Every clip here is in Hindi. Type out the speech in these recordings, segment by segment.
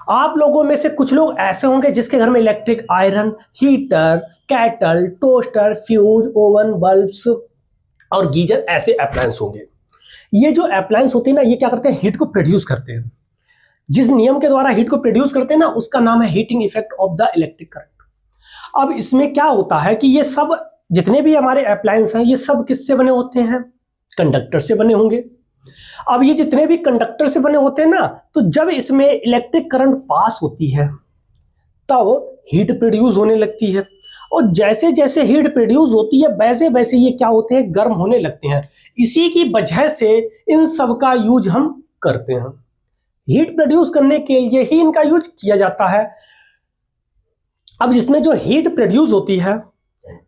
आप लोगों में से कुछ लोग ऐसे होंगे जिसके घर में electric iron, heater, cattle, toaster, fuse, oven, bulbs और गीजर ऐसे अप्लायंस होंगे। ये जो अप्लायंस होते हैं ना, ये क्या करते हैं, हीट को प्रोड्यूस करते हैं। जिस नियम के द्वारा हीट को प्रोड्यूस करते हैं ना, उसका नाम है heating effect of the electric current. अब इसमें क्या होता है कि ये सब जितने भी हमारे अप्लायंस हैं, ये सब किससे बने होते हैं, कंडक्टर से बने होंगे। अब ये जितने भी कंडक्टर से बने होते हैं ना, तो जब इसमें इलेक्ट्रिक करंट पास होती है तब हीट प्रोड्यूस होने लगती है, और जैसे जैसे हीट प्रोड्यूस होती है वैसे वैसे ये क्या होते हैं, गर्म होने लगते हैं। इसी की वजह से इन सब का यूज हम करते हैं। हीट प्रोड्यूस करने के लिए ही इनका यूज किया जाता है। अब जिसमें जो हीट प्रोड्यूस होती है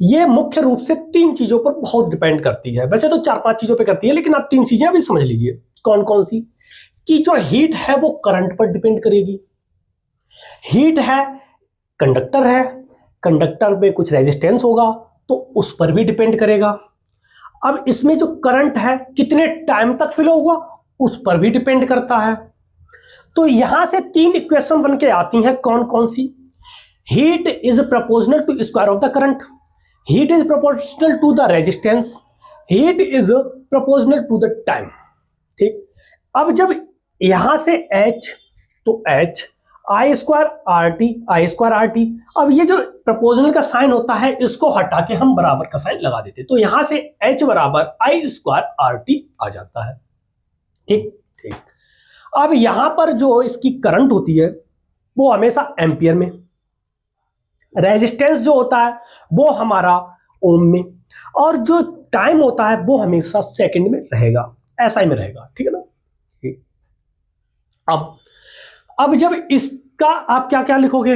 ये मुख्य रूप से 3 चीजों पर बहुत डिपेंड करती है। वैसे तो 4-5 चीजों पर करती है, लेकिन आप 3 चीजें अभी समझ लीजिए कौन कौन सी। कि जो हीट है वो करंट पर डिपेंड करेगी। हीट है, कंडक्टर है, कंडक्टर में कुछ रेजिस्टेंस होगा तो उस पर भी डिपेंड करेगा। अब इसमें जो करंट है कितने टाइम तक फ्लो हुआ उस पर भी डिपेंड करता है। तो यहां से 3 इक्वेशन बन के आती हैं, कौन कौन सी। Heat is proportional to square of the current, heat is proportional to the resistance, heat is proportional to the time. ठीक, अब जब यहां से H तो H, I square R T, I square R T. अब ये जो प्रोपोर्शनल का साइन होता है इसको हटा के हम बराबर का साइन लगा देते, तो यहां से H बराबर आई स्क्वायर आर टी आ जाता है। ठीक ठीक। अब यहां पर जो इसकी करंट होती है वो हमेशा एम्पियर में, रेजिस्टेंस जो होता है वो हमारा ओम में, और जो टाइम होता है वो हमेशा सेकंड में रहेगा, एसआई में रहेगा। ठीक है ना। ठीक। अब जब इसका आप क्या क्या लिखोगे,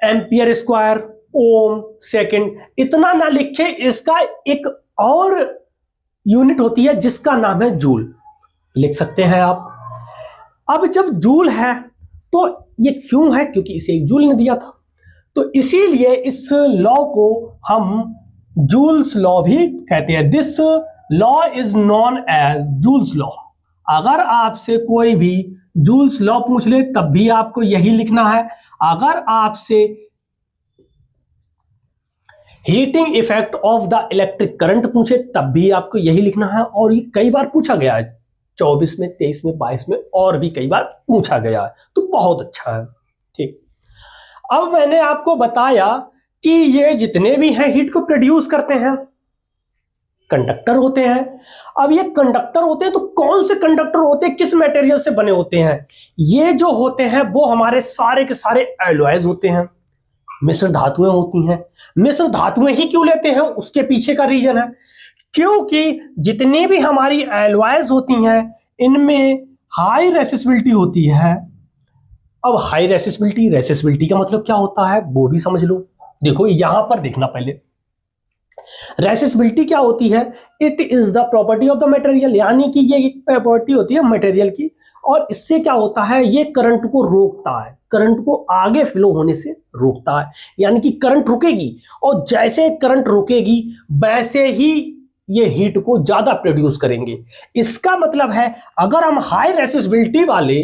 एम्पियर स्क्वायर, ओम, सेकंड, इतना ना लिखे, इसका एक और यूनिट होती है जिसका नाम है जूल, लिख सकते हैं आप। अब जब जूल है तो ये क्यों है, क्योंकि इसे एक जूल ने दिया था, तो इसीलिए इस लॉ को हम जूल्स लॉ भी कहते हैं। This law is known as Joule's law. अगर आपसे कोई भी जूल्स लॉ पूछ ले तब भी आपको यही लिखना है। अगर आपसे heating effect of the electric current पूछे तब भी आपको यही लिखना है, और ये कई बार पूछा गया है, 24 में, 23 में, 22 में, और भी कई बार पूछा गया है, तो बहुत अच्छा है। ठीक। अब मैंने आपको बताया कि ये जितने भी हैं हीट को प्रोड्यूस करते हैं, कंडक्टर होते हैं। अब ये कंडक्टर होते हैं तो कौन से कंडक्टर होते हैं, किस मटेरियल से बने होते हैं, ये जो होते हैं वो हमारे सारे के सारे एलॉयज होते हैं, मिश्र धातुएं होती हैं। मिश्र धातुएं ही क्यों लेते हैं, उसके पीछे का रीजन है, क्योंकि जितनी भी हमारी एलॉयज होती हैं इनमें हाई रेसिस्टिविटी होती है। अब हाई रेसिस्टिविटी, रेसिस्टिविटी का मतलब क्या होता है वो भी समझ लो। देखो यहां पर देखना, पहले रेसिस्टिविटी क्या होती है, it is the property of the material, यानी कि ये एक प्रॉपर्टी होती है मटेरियल की, और इससे क्या होता है, ये करंट को रोकता है, करंट को आगे फ्लो होने से रोकता है। यानी कि करंट रुकेगी, और जैसे करंट रुकेगी वैसे ही ये हीट को ज्यादा प्रोड्यूस करेंगे। इसका मतलब है अगर हम हाई रेसिस्टिविटी वाले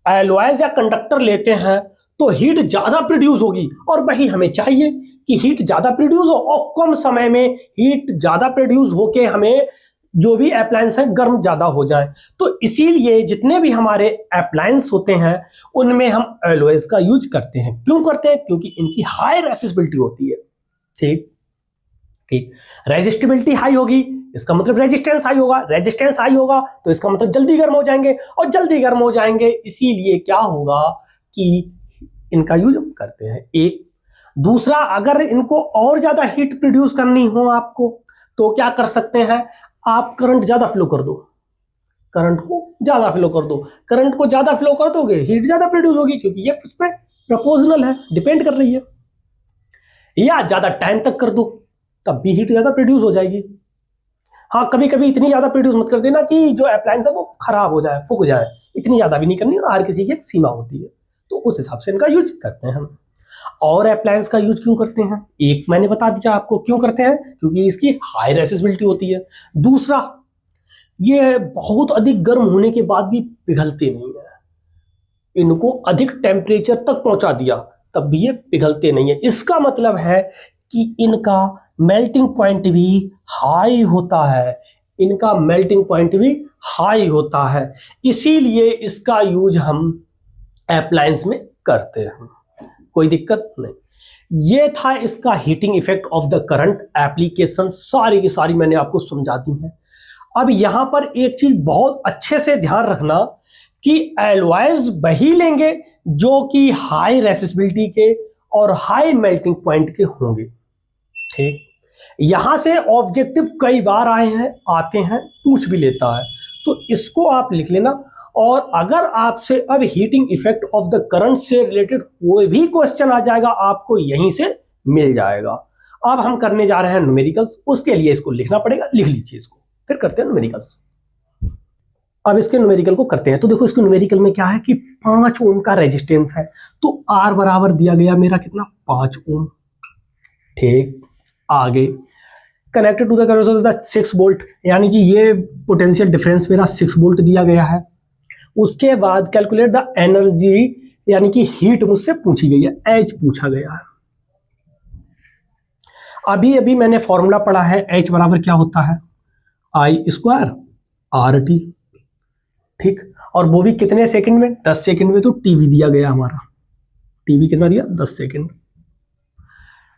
एलॉयज या कंडक्टर लेते हैं तो हीट ज्यादा प्रोड्यूस होगी, और वही हमें चाहिए कि हीट ज्यादा प्रोड्यूस हो और कम समय में हीट ज्यादा प्रोड्यूस होके हमें जो भी अप्लायंस है गर्म ज्यादा हो जाए। तो इसीलिए जितने भी हमारे अप्लायंस होते हैं उनमें हम एलॉयज का यूज करते हैं। क्यों करते हैं, क्योंकि इनकी हाई रेसिस्टिविटी होती है। ठीक ठीक। रेजिस्टिबिलिटी हाई होगी, इसका मतलब रेजिस्टेंस हाई होगा, रेजिस्टेंस हाई होगा तो इसका मतलब जल्दी गर्म हो जाएंगे, और जल्दी गर्म हो जाएंगे इसीलिए क्या होगा कि इनका यूज हम करते हैं। एक दूसरा, अगर इनको और ज्यादा हीट प्रोड्यूस करनी हो आपको तो क्या कर सकते हैं, आप करंट ज्यादा फ्लो कर दो, करंट को ज्यादा फ्लो कर दो। करंट को ज्यादा फ्लो कर दोगे हीट ज्यादा प्रोड्यूस होगी, क्योंकि ये उस पर प्रोपोर्शनल है, डिपेंड कर रही है। या ज्यादा टाइम तक कर दो तब भी हीट ज्यादा प्रोड्यूस हो जाएगी। हाँ, कभी कभी इतनी ज्यादा प्रोड्यूस मत कर देना कि जो अप्लायंस है वो खराब हो जाए, फूक जाए, इतनी ज्यादा भी नहीं करनी, हर किसी की एक सीमा होती है, तो उस हिसाब से इनका यूज करते हैं हम। और अप्लायंस का यूज क्यों करते हैं, एक मैंने बता दिया आपको क्यों करते हैं, क्योंकि इसकी हाई रेसिस्टिविटी होती है। दूसरा, ये बहुत अधिक गर्म होने के बाद भी पिघलते नहीं है, इनको अधिक टेम्परेचर तक पहुंचा दिया तब भी ये पिघलते नहीं है। इसका मतलब है कि इनका मेल्टिंग पॉइंट भी हाई होता है, इनका मेल्टिंग पॉइंट भी हाई होता है, इसीलिए इसका यूज हम अप्लायंस में करते हैं। कोई दिक्कत नहीं। ये था इसका heating effect of the current. Application सारी की सारी मैंने आपको समझा दी है। अब यहां पर एक चीज बहुत अच्छे से ध्यान रखना कि एलॉयज वही लेंगे जो कि हाई रेसिस्टिविटी के और हाई मेल्टिंग पॉइंट के होंगे। ठीक, यहां से ऑब्जेक्टिव कई बार आते हैं, पूछ भी लेता है, तो इसको आप लिख लेना। और अगर आपसे अब heating effect of the current से रिलेटेड कोई भी क्वेश्चन आ जाएगा, आपको यहीं से मिल जाएगा। अब हम करने जा रहे हैं न्यूमेरिकल्स, उसके लिए इसको लिखना पड़ेगा, लिख लीजिए इसको, फिर करते हैं न्यूमेरिकल्स। अब इसके न्यूमेरिकल को करते हैं। तो देखो इसके न्यूमेरिकल में क्या है कि 5 ओम का रेजिस्टेंस है, तो R बराबर दिया गया मेरा कितना, 5 ओम। ठीक, आगे connected to the capacitor 6 volt, यानी कि ये पोटेंशियल डिफरेंस मेरा 6 वोल्ट दिया गया है। उसके बाद कैलकुलेट द एनर्जी, यानी कि हीट मुझसे पूछी गई है, H पूछा गया है। अभी अभी मैंने फॉर्मूला पढ़ा है, H बराबर क्या होता है, I² RT। ठीक, और वो भी कितने सेकंड में, 10 सेकंड में। तो टीवी दिया गया हमारा, टीवी कितना दिया, 10 सेकंड।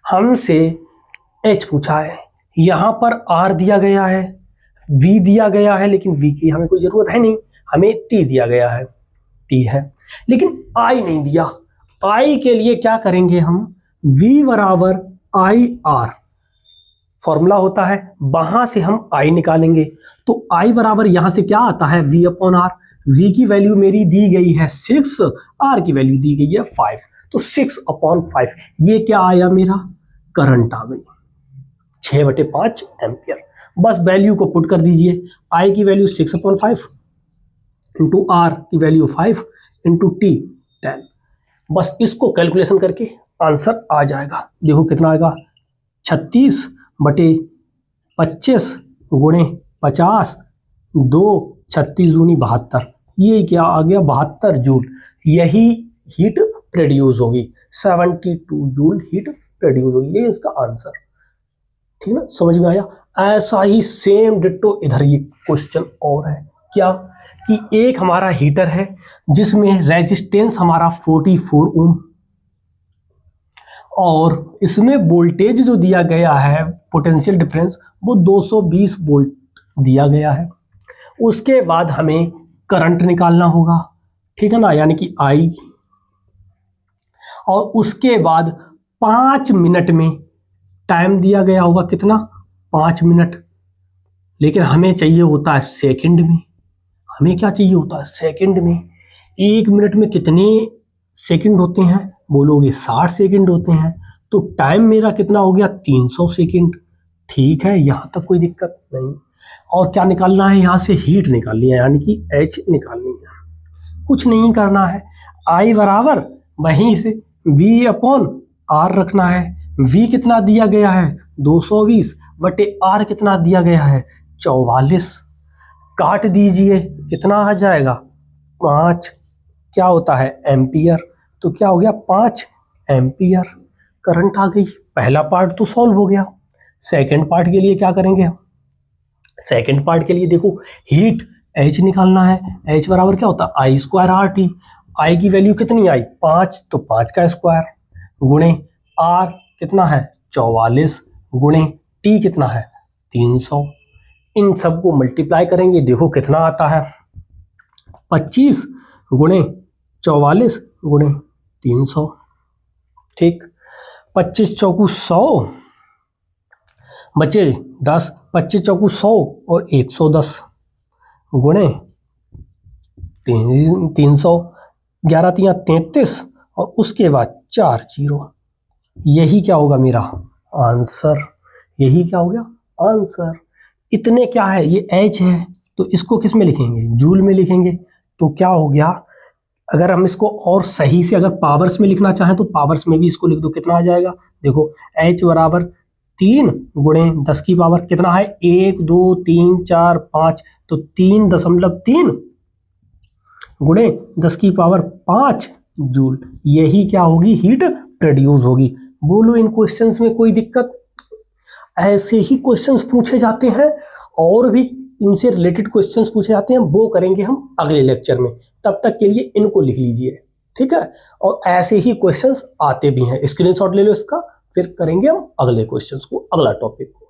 हमसे H पूछा है, यहां पर R दिया गया है, V दिया गया है, लेकिन V की हमें कोई जरूरत है नहीं, हमें T दिया गया है, T है, लेकिन I नहीं दिया। I के लिए क्या करेंगे हम, V बराबर IR फॉर्मूला होता है, वहां से हम I निकालेंगे। तो I बराबर यहां से क्या आता है, V अपॉन R। V की वैल्यू मेरी दी गई है 6, R की वैल्यू दी गई है 5, तो 6 अपॉन 5, ये क्या आया, मेरा करंट आ गई 6/5 एम्पियर। बस वैल्यू को पुट कर दीजिए, I की वैल्यू 6 अपॉन 5 इंटू R की वैल्यू 5 इंटू T 10। बस इसको कैलकुलेशन करके आंसर आ जाएगा। देखो कितना आएगा, 36/25 गुणे 50, 2 36 दूनी 72, ये क्या आ गया, 72 जूल। यही हीट प्रोड्यूस होगी, 72 जूल हीट प्रोड्यूस होगी, ये इसका आंसर। ठीक ना, समझ में आया। ऐसा ही सेम डिट्टो इधर ये क्वेश्चन और है, क्या कि एक हमारा हीटर है जिसमें रेजिस्टेंस हमारा 44 ओम और इसमें वोल्टेज जो दिया गया है, पोटेंशियल डिफरेंस, वो 220 वोल्ट दिया गया है। उसके बाद हमें करंट निकालना होगा, ठीक है ना, यानी कि I, और उसके बाद 5 मिनट में टाइम दिया गया होगा, कितना, 5 मिनट, लेकिन हमें चाहिए होता है सेकंड में। हमें क्या चाहिए होता है, सेकंड में। 1 मिनट में कितने सेकंड होते हैं, बोलोगे 60 सेकंड होते हैं, तो टाइम मेरा कितना हो गया, 300 सेकंड। ठीक है, यहां तक कोई दिक्कत नहीं। और क्या निकालना है, यहां से हीट निकालनी है, यानी कि H निकालनी है, कुछ नहीं करना है। I बराबर वहीं से V अपॉन R रखना है। V कितना दिया गया है, 220 बटे R कितना दिया गया है, 44। काट दीजिए, कितना आ जाएगा, 5, क्या होता है, एम्पियर। तो क्या हो गया, 5 एम्पियर करंट आ गई। पहला पार्ट तो सॉल्व हो गया। सेकंड पार्ट के लिए क्या करेंगे हम, सेकंड पार्ट के लिए देखो हीट H निकालना है। H बराबर क्या होता है, I² RT। I की वैल्यू कितनी आई, 5, तो 5 का स्क्वायर गुणे R कितना है, 44 गुणे T कितना है, 300। इन सबको मल्टीप्लाई करेंगे, देखो कितना आता है, 25 गुणे 44 गुणे 300। ठीक, 25 चौकू 100 बचे 10, 25 चौकू 100 और 110 गुणे 300, 11 तिया 33 और उसके बाद 4 जीरो। यही क्या होगा मेरा आंसर, यही क्या हो गया आंसर। इतने क्या है, ये H है, तो इसको किस में लिखेंगे, जूल में लिखेंगे। तो क्या हो गया, अगर हम इसको और सही से अगर पावर्स में लिखना चाहें तो पावर्स में भी इसको लिख दो, कितना आ जाएगा, देखो H बराबर 3 गुणे 10 की पावर कितना है, 1 2 3 4 5, तो 3.3 गुणे 10⁵ जूल, यही क्या होगी, हीट प्रोड्यूस होगी। बोलो इन क्वेश्चंस में कोई दिक्कत? ऐसे ही क्वेश्चंस पूछे जाते हैं और भी इनसे रिलेटेड क्वेश्चंस पूछे जाते हैं, वो करेंगे हम अगले लेक्चर में। तब तक के लिए इनको लिख लीजिए, ठीक है। और ऐसे ही क्वेश्चंस आते भी हैं, स्क्रीनशॉट ले लो इसका, फिर करेंगे हम अगले क्वेश्चंस को, अगला टॉपिक को।